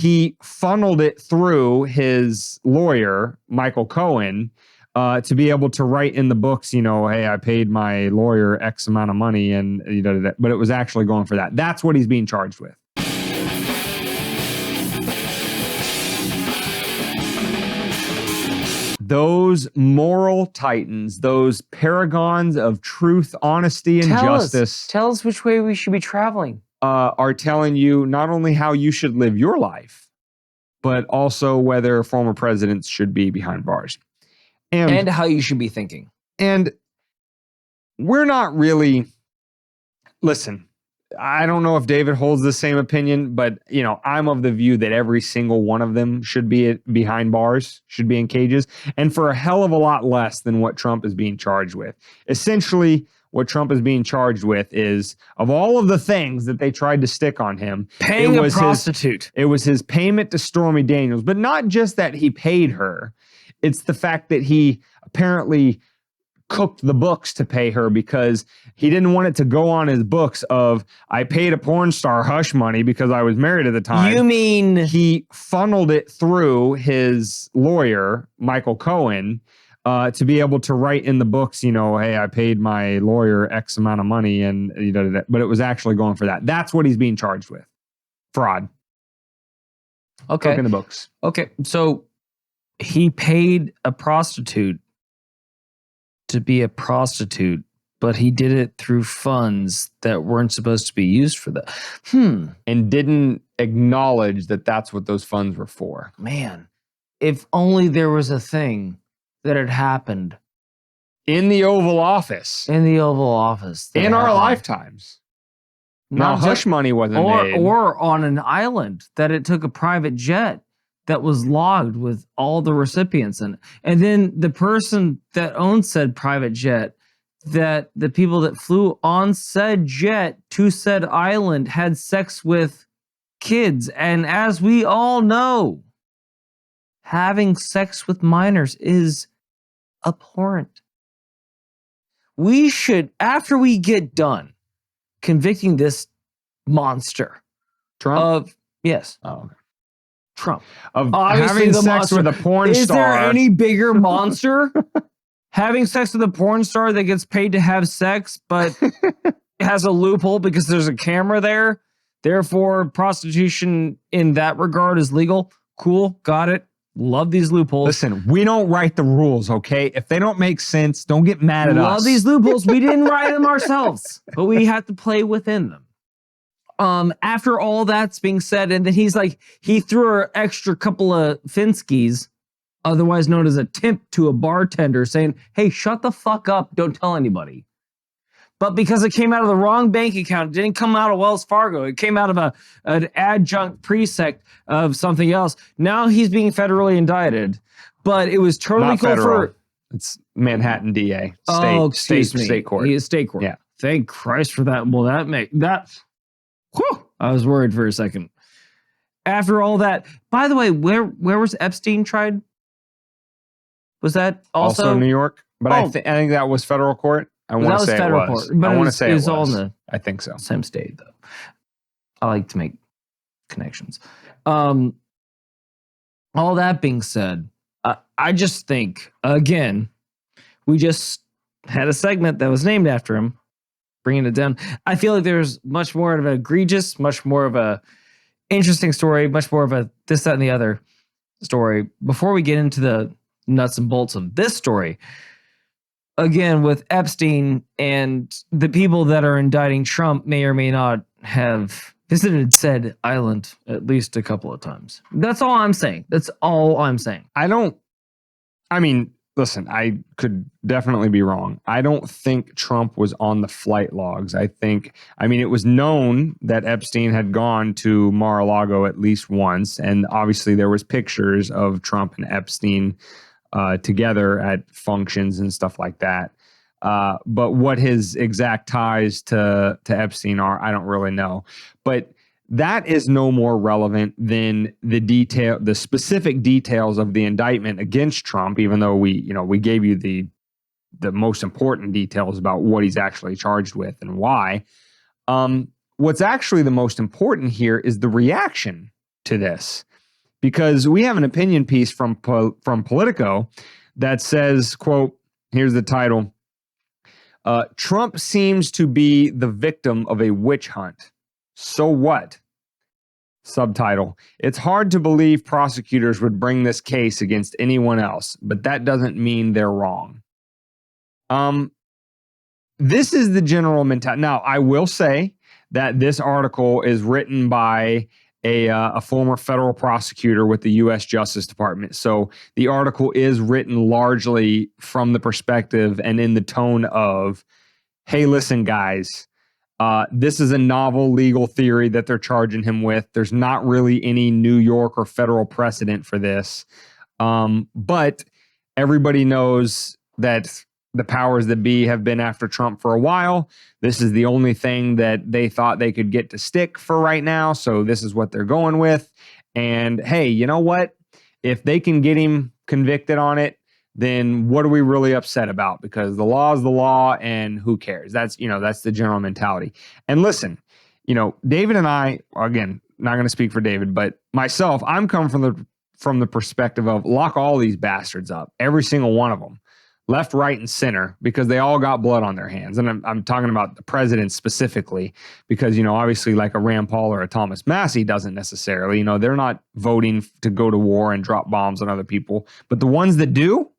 he funneled it through his lawyer, Michael Cohen, to be able to write in the books, you know, hey, I paid my lawyer X amount of money, and you know, but it was actually going for that. That's what he's being charged with. Those moral titans, those paragons of truth, honesty, and justice. Tell us which way we should be traveling. Are telling you not only how you should live your life, but also whether former presidents should be behind bars. And how you should be thinking. And we're not really, listen, I don't know if David holds the same opinion, but you know, I'm of the view that every single one of them should be behind bars, should be in cages, and for a hell of a lot less than what Trump is being charged with. Essentially, what Trump is being charged with is, of all of the things that they tried to stick on him, paying a prostitute. It was his payment to Stormy Daniels, but not just that he paid her. It's the fact that he apparently cooked the books to pay her because he didn't want it to go on his books of, I paid a porn star hush money because I was married at the time. You mean he funneled it through his lawyer, Michael Cohen, to be able to write in the books, you know, hey, I paid my lawyer X amount of money, and you know, but it was actually going for that. That's what he's being charged with. Fraud. Okay. Cooking the books. Okay. So he paid a prostitute to be a prostitute, but he did it through funds that weren't supposed to be used for that. And didn't acknowledge that that's what those funds were for. Man, if only there was a thing that had happened in the Oval Office. In the Oval Office. In our lifetimes. Now, hush money wasn't made. Or on an island that it took a private jet that was logged with all the recipients in it. And then the person that owned said private jet, that the people that flew on said jet to said island had sex with kids. And as we all know, having sex with minors is abhorrent. We should, after we get done convicting this monster Trump? Yes. Oh, okay. Trump. Of having sex with a porn star. Is there any bigger monster? Having sex with a porn star that gets paid to have sex, but has a loophole because there's a camera there. Therefore, prostitution in that regard is legal. Cool. Got it. Love these loopholes. Listen, we don't write the rules, okay? If they don't make sense, don't get mad at us. Love these loopholes. We didn't write them ourselves, but we have to play within them. After all that's being said, and then he's like, he threw an extra couple of Finskys, otherwise known as a tip, to a bartender saying, hey, shut the fuck up. Don't tell anybody. But because it came out of the wrong bank account, it didn't come out of Wells Fargo. It came out of an adjunct presect of something else. Now he's being federally indicted, but it was totally cool for... It's Manhattan DA. State court. He is state court. Yeah. Thank Christ for that. Well, that... Whew, I was worried for a second. After all that, by the way, where was Epstein tried? Was that also New York? But I think that was federal court. I want to say it was. But I want to say it was. All in the I think so. Same state, though. I like to make connections. All that being said, I just think, again, we just had a segment that was named after him, bringing it down. I feel like there's much more of an egregious, much more of a interesting story, much more of a this, that, and the other story. Before we get into the nuts and bolts of this story, again, with Epstein and the people that are indicting Trump may or may not have visited said island at least a couple of times. That's all I'm saying. That's all I'm saying. Listen, I could definitely be wrong. I don't think Trump was on the flight logs. It was known that Epstein had gone to Mar-a-Lago at least once. And obviously there was pictures of Trump and Epstein together at functions and stuff like that. But what his exact ties to Epstein are, I don't really know. But that is no more relevant than the specific details of the indictment against Trump, even though we gave you the most important details about what he's actually charged with and why. What's actually the most important here is the reaction to this. because we have an opinion piece from Politico that says, quote, here's the title, Trump seems to be the victim of a witch hunt. So what? Subtitle, it's hard to believe prosecutors would bring this case against anyone else, but that doesn't mean they're wrong. This is the general mentality. Now, I will say that this article is written by a former federal prosecutor with the U.S. Justice Department. So the article is written largely from the perspective and in the tone of, hey, listen, guys, this is a novel legal theory that they're charging him with. There's not really any New York or federal precedent for this. But everybody knows that the powers that be have been after Trump for a while. This is the only thing that they thought they could get to stick for right now. So this is what they're going with. And hey, you know what? If they can get him convicted on it, then what are we really upset about? Because the law is the law and who cares? That's the general mentality. And listen, David and I, again, not going to speak for David, but myself, I'm coming from the perspective of lock all these bastards up, every single one of them, left, right, and center, because they all got blood on their hands. And I'm talking about the president specifically, because, obviously like a Rand Paul or a Thomas Massie doesn't necessarily, they're not voting to go to war and drop bombs on other people. But the ones that do,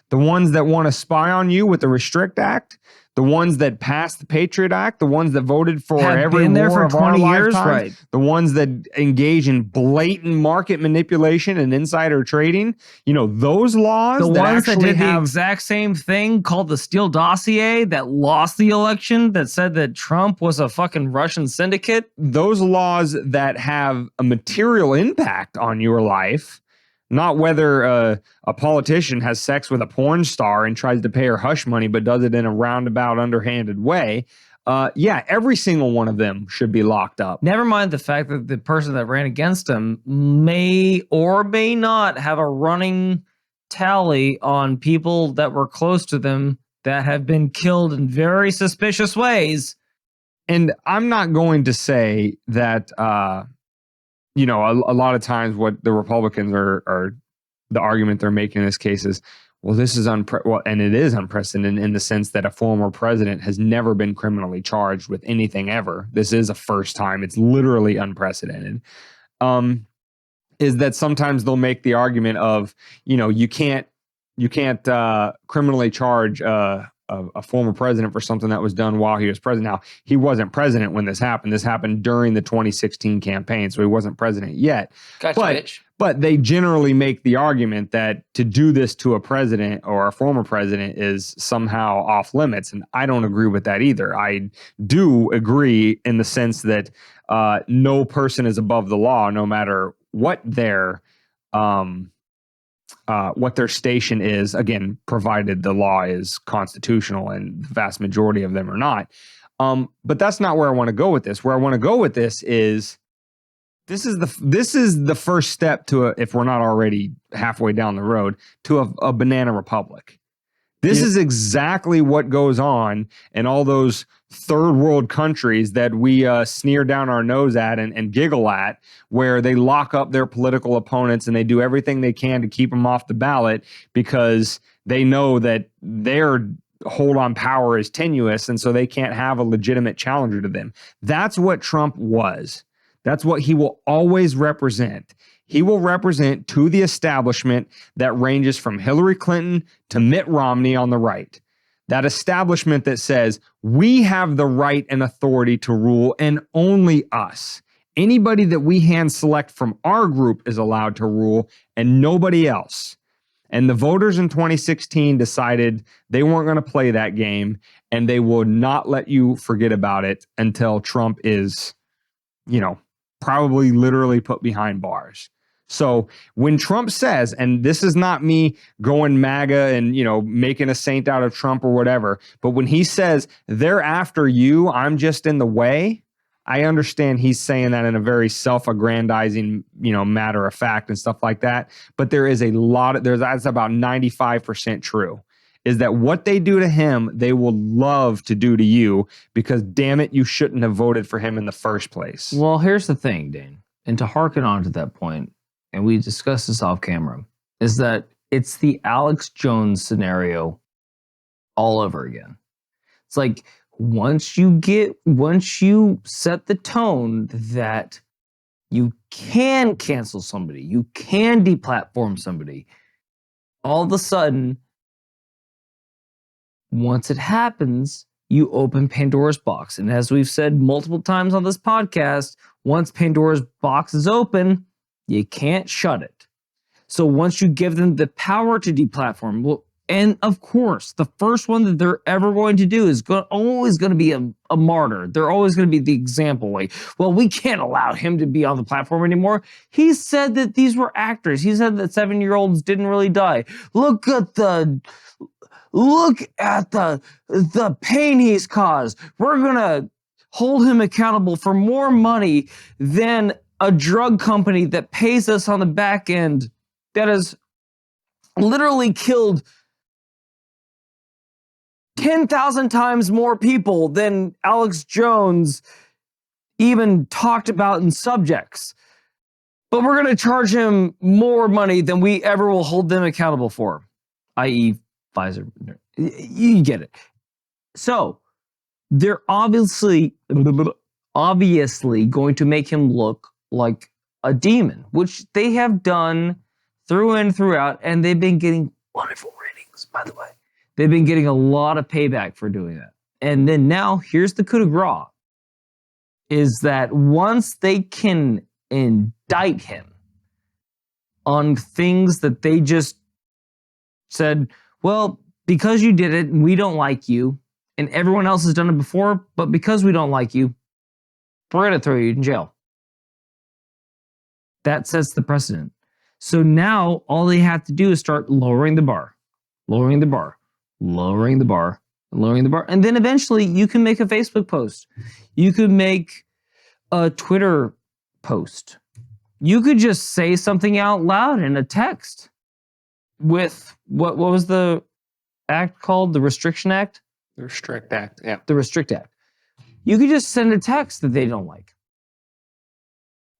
the ones that want to spy on you with the Restrict Act, the ones that passed the Patriot Act, the ones that voted for every war for 20 years, right? The ones that engage in blatant market manipulation and insider trading, those laws, the that ones that did have the exact same thing, called the Steele dossier, that lost the election, that said that Trump was a fucking Russian syndicate. Those laws that have a material impact on your life, not whether a politician has sex with a porn star and tries to pay her hush money, but does it in a roundabout, underhanded way. Every single one of them should be locked up. Never mind the fact that the person that ran against him may or may not have a running tally on people that were close to them that have been killed in very suspicious ways. And I'm not going to say that... a lot of times what the Republicans are the argument they're making in this case is, well, this is and it is unprecedented in the sense that a former president has never been criminally charged with anything ever. This is a first time. It's literally unprecedented. Is that sometimes they'll make the argument of, you can't criminally charge a former president for something that was done while he was president. Now, he wasn't president when this happened. This happened during the 2016 campaign, so he wasn't president yet. Gotcha, but they generally make the argument that to do this to a president or a former president is somehow off limits, and I don't agree with that either. I do agree in the sense that no person is above the law, no matter what their station is, again, provided the law is constitutional, and the vast majority of them are not. But that's not where I want to go with this. Where I want to go with this is this is the first step to if we're not already halfway down the road, to a banana republic. This is exactly what goes on in all those third world countries that we sneer down our nose at and giggle at, where they lock up their political opponents and they do everything they can to keep them off the ballot because they know that their hold on power is tenuous, and so they can't have a legitimate challenger to them. That's what Trump was. That's what he will always represent. He will represent to the establishment that ranges from Hillary Clinton to Mitt Romney on the right. That establishment that says we have the right and authority to rule, and only us. Anybody that we hand select from our group is allowed to rule, and nobody else. And the voters in 2016 decided they weren't going to play that game, and they will not let you forget about it until Trump is, probably literally put behind bars. So when Trump says, and this is not me going MAGA and, making a saint out of Trump or whatever, but when he says they're after you, I'm just in the way, I understand he's saying that in a very self-aggrandizing, matter of fact and stuff like that. But there is that's about 95% true, is that what they do to him, they will love to do to you, because damn it, you shouldn't have voted for him in the first place. Well, here's the thing, Dane, and to hearken on to that point, and we discussed this off camera, is that it's the Alex Jones scenario all over again. It's like once you set the tone that you can cancel somebody, you can deplatform somebody, all of a sudden, once it happens, you open Pandora's box. And as we've said multiple times on this podcast, once Pandora's box is open, you can't shut it. So once you give them the power to deplatform, well, and of course, the first one that they're ever going to do is always going to be a martyr. They're always going to be the example. Like, well, we can't allow him to be on the platform anymore. He said that these were actors. He said that 7-year-olds didn't really die. Look at the pain he's caused. We're going to hold him accountable for more money than a drug company that pays us on the back end that has literally killed 10,000 times more people than Alex Jones even talked about in subjects. But we're going to charge him more money than we ever will hold them accountable for, i.e. Pfizer. You get it. So they're obviously going to make him look like a demon, which they have done through and throughout, and they've been getting wonderful ratings, by the way. They've been getting a lot of payback for doing that. And then now, here's the coup de grace, is that once they can indict him on things that they just said, well, because you did it and we don't like you, and everyone else has done it before, but because we don't like you, we're going to throw you in jail. That sets the precedent. So now all they have to do is start lowering the bar. And then eventually you can make a Facebook post. You could make a Twitter post. You could just say something out loud in a text with what was the act called? The Restriction Act? The Restrict Act, yeah. The Restrict Act. You could just send a text that they don't like.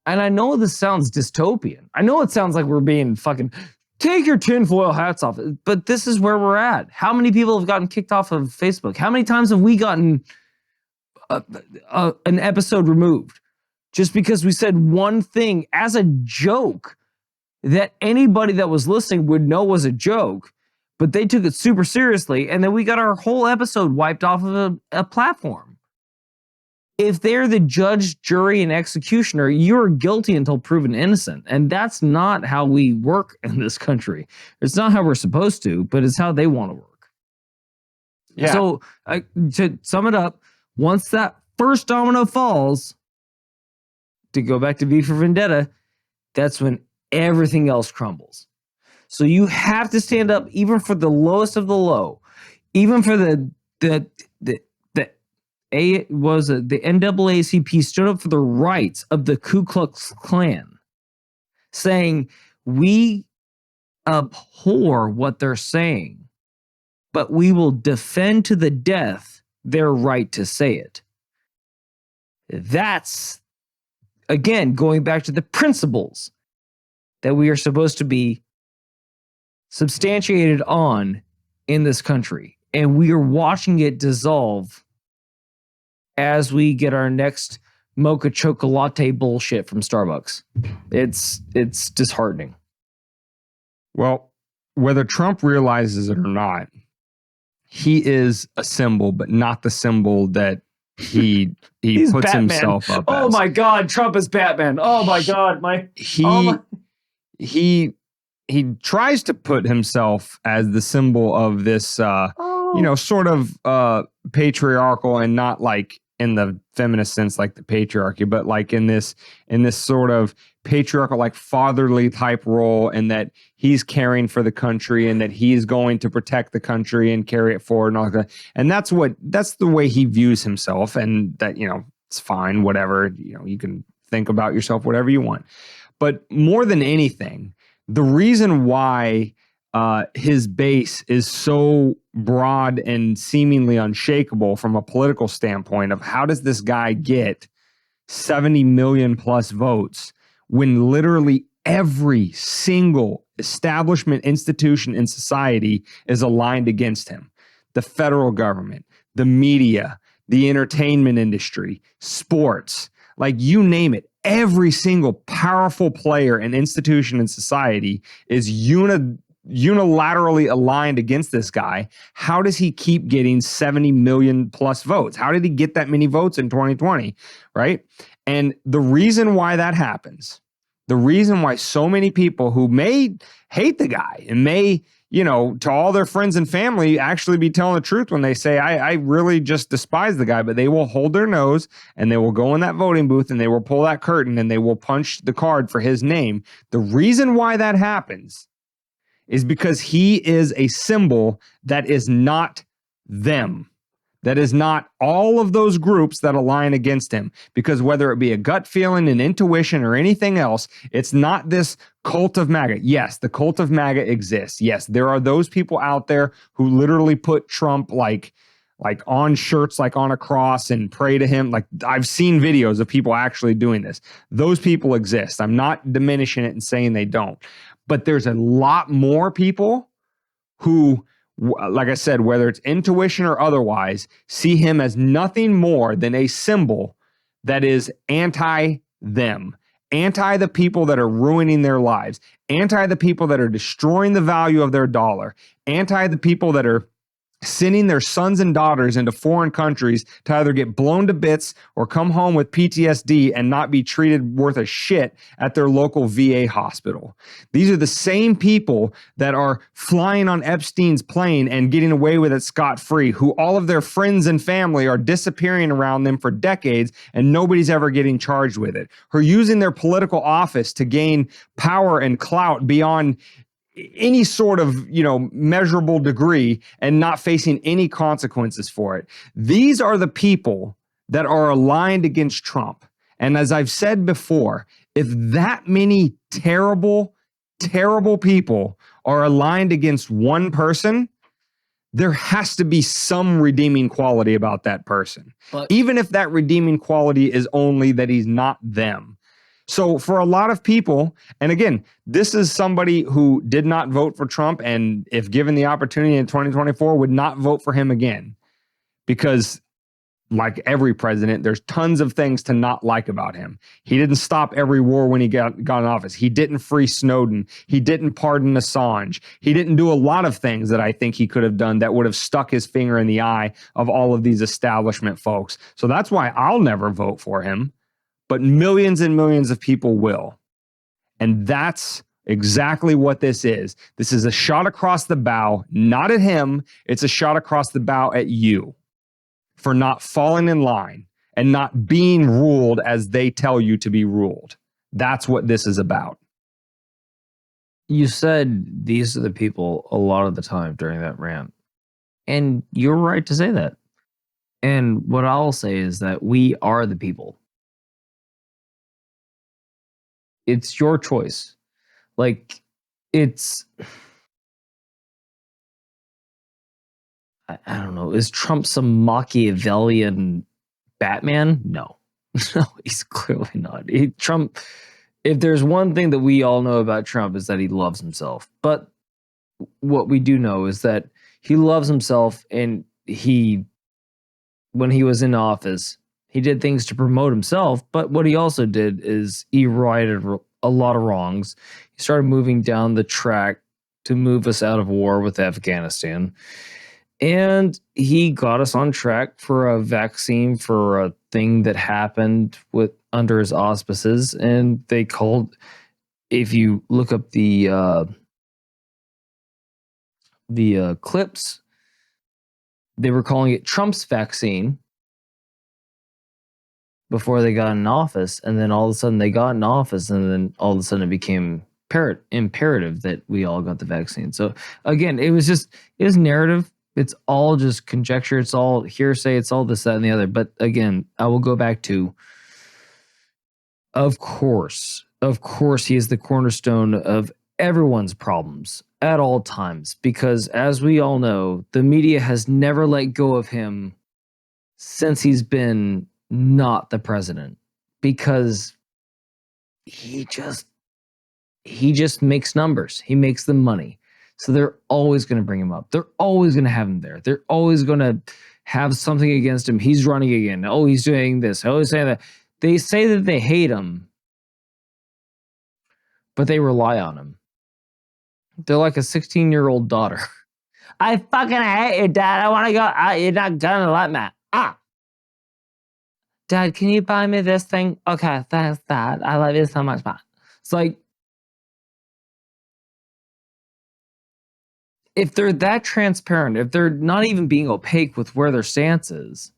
And I know this sounds dystopian. I know it sounds like we're being fucking, take your tinfoil hats off. But this is where we're at. How many people have gotten kicked off of Facebook? How many times have we gotten an episode removed just because we said one thing as a joke that anybody that was listening would know was a joke, but they took it super seriously, and then we got our whole episode wiped off of a platform. If they're the judge, jury, and executioner, you're guilty until proven innocent. And that's not how we work in this country. It's not how we're supposed to, but it's how they want to work. Yeah. So to sum it up, once that first domino falls, to go back to V for Vendetta, that's when everything else crumbles. So you have to stand up even for the lowest of the low, even for the NAACP stood up for the rights of the Ku Klux Klan, saying we abhor what they're saying, but we will defend to the death their right to say it. That's, again, going back to the principles that we are supposed to be substantiated on in this country. And we are watching it dissolve as we get our next mocha chocolate bullshit from Starbucks. It's disheartening. Well, whether Trump realizes it or not, he is a symbol, but not the symbol that he puts Batman. himself up as. Oh my God, Trump is Batman. Oh my God, he tries to put himself as the symbol of this, sort of patriarchal, and not like in the feminist sense, like the patriarchy, but like in this sort of patriarchal, like fatherly type role, and that he's caring for the country and that he's going to protect the country and carry it forward and all that. And that's the way he views himself, and that, it's fine, whatever, you can think about yourself, whatever you want. But more than anything, the reason why his base is so broad and seemingly unshakable from a political standpoint of how does this guy get 70 million plus votes when literally every single establishment institution in society is aligned against him. The federal government, the media, the entertainment industry, sports, like you name it. Every single powerful player and institution in society is unilaterally aligned against this guy. How does he keep getting 70 million plus votes? How did he get that many votes in 2020, right? And the reason why that happens, the reason why so many people who may hate the guy and may, to all their friends and family actually be telling the truth when they say, I really just despise the guy, but they will hold their nose and they will go in that voting booth and they will pull that curtain and they will punch the card for his name. The reason why that happens is because he is a symbol that is not them. That is not all of those groups that align against him. Because whether it be a gut feeling, an intuition, or anything else, it's not this cult of MAGA. Yes, the cult of MAGA exists. Yes, there are those people out there who literally put Trump like on shirts, like on a cross, and pray to him. Like, I've seen videos of people actually doing this. Those people exist. I'm not diminishing it and saying they don't. But there's a lot more people who, like I said, whether it's intuition or otherwise, see him as nothing more than a symbol that is anti-them, anti the people that are ruining their lives, anti the people that are destroying the value of their dollar, anti the people that are sending their sons and daughters into foreign countries to either get blown to bits or come home with PTSD and not be treated worth a shit at their local VA hospital. These are the same people that are flying on Epstein's plane and getting away with it scot-free, who all of their friends and family are disappearing around them for decades and nobody's ever getting charged with it, who are using their political office to gain power and clout beyond any sort of, measurable degree and not facing any consequences for it. These are the people that are aligned against Trump. And as I've said before, if that many terrible, terrible people are aligned against one person, there has to be some redeeming quality about that person. But even if that redeeming quality is only that he's not them. So for a lot of people, and again, this is somebody who did not vote for Trump and if given the opportunity in 2024 would not vote for him again, because like every president, there's tons of things to not like about him. He didn't stop every war when he got in office. He didn't free Snowden. He didn't pardon Assange. He didn't do a lot of things that I think he could have done that would have stuck his finger in the eye of all of these establishment folks. So that's why I'll never vote for him. But millions and millions of people will. And that's exactly what this is. This is a shot across the bow, not at him. It's a shot across the bow at you for not falling in line and not being ruled as they tell you to be ruled. That's what this is about. You said these are the people a lot of the time during that rant. And you're right to say that. And what I'll say is that we are the people. It's your choice. Like, it's, I don't know. Is Trump some Machiavellian Batman? No. No, he's clearly not. Trump, if there's one thing that we all know about Trump is that he loves himself. But what we do know is that he loves himself, and when he was in office, he did things to promote himself, but what he also did is he righted a lot of wrongs. He started moving down the track to move us out of war with Afghanistan. And he got us on track for a vaccine for a thing that happened under his auspices. And they called, if you look up the clips, they were calling it Trump's vaccine before they got in office, and then all of a sudden they got in office, and then all of a sudden it became imperative that we all got the vaccine. So again, it was narrative. It's all just conjecture. It's all hearsay. It's all this, that, and the other. But again, I will go back to, of course, he is the cornerstone of everyone's problems at all times, because as we all know, the media has never let go of him since he's been not the president, because he just he just makes numbers. He makes them money. So they're always going to bring him up. They're always going to have him there. They're always going to have something against him. He's running again. Oh, he's doing this. Oh, he's saying that. They say that they hate him, but they rely on him. They're like a 16-year-old daughter. I fucking hate you, Dad. I want to go. You're not going to let me. Dad, can you buy me this thing? Okay, thanks, Dad. I love you so much, Dad. It's like, if they're that transparent, if they're not even being opaque with where their stance is,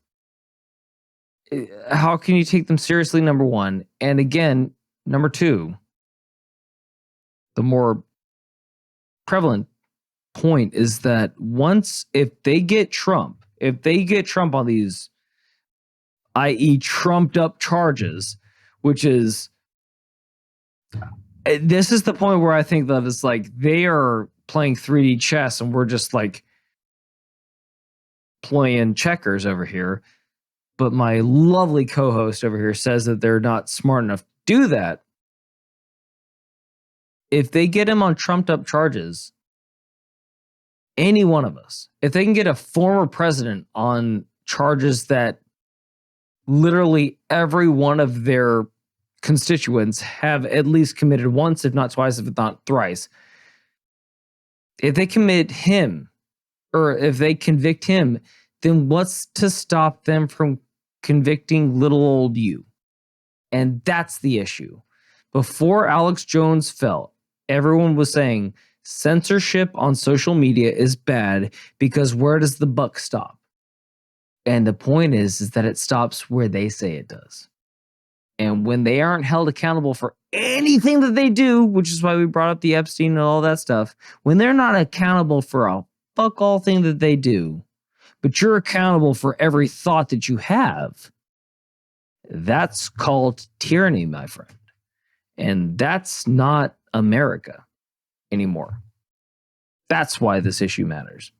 how can you take them seriously, number one? And again, number two, the more prevalent point is that if they get Trump on these, i.e. trumped up charges, which is, this is the point where I think that it's like they are playing 3D chess and we're just like playing checkers over here. But my lovely co-host over here says that they're not smart enough to do that. If they get him on trumped up charges, any one of us, if they can get a former president on charges that literally every one of their constituents have at least committed once, if not twice, if not thrice, if they commit him, or if they convict him, then what's to stop them from convicting little old you? And that's the issue. Before Alex Jones fell, everyone was saying censorship on social media is bad because where does the buck stop? And the point is that it stops where they say it does. And when they aren't held accountable for anything that they do, which is why we brought up the Epstein and all that stuff, when they're not accountable for a fuck all thing that they do, but you're accountable for every thought that you have, that's called tyranny, my friend. And that's not America anymore. That's why this issue matters.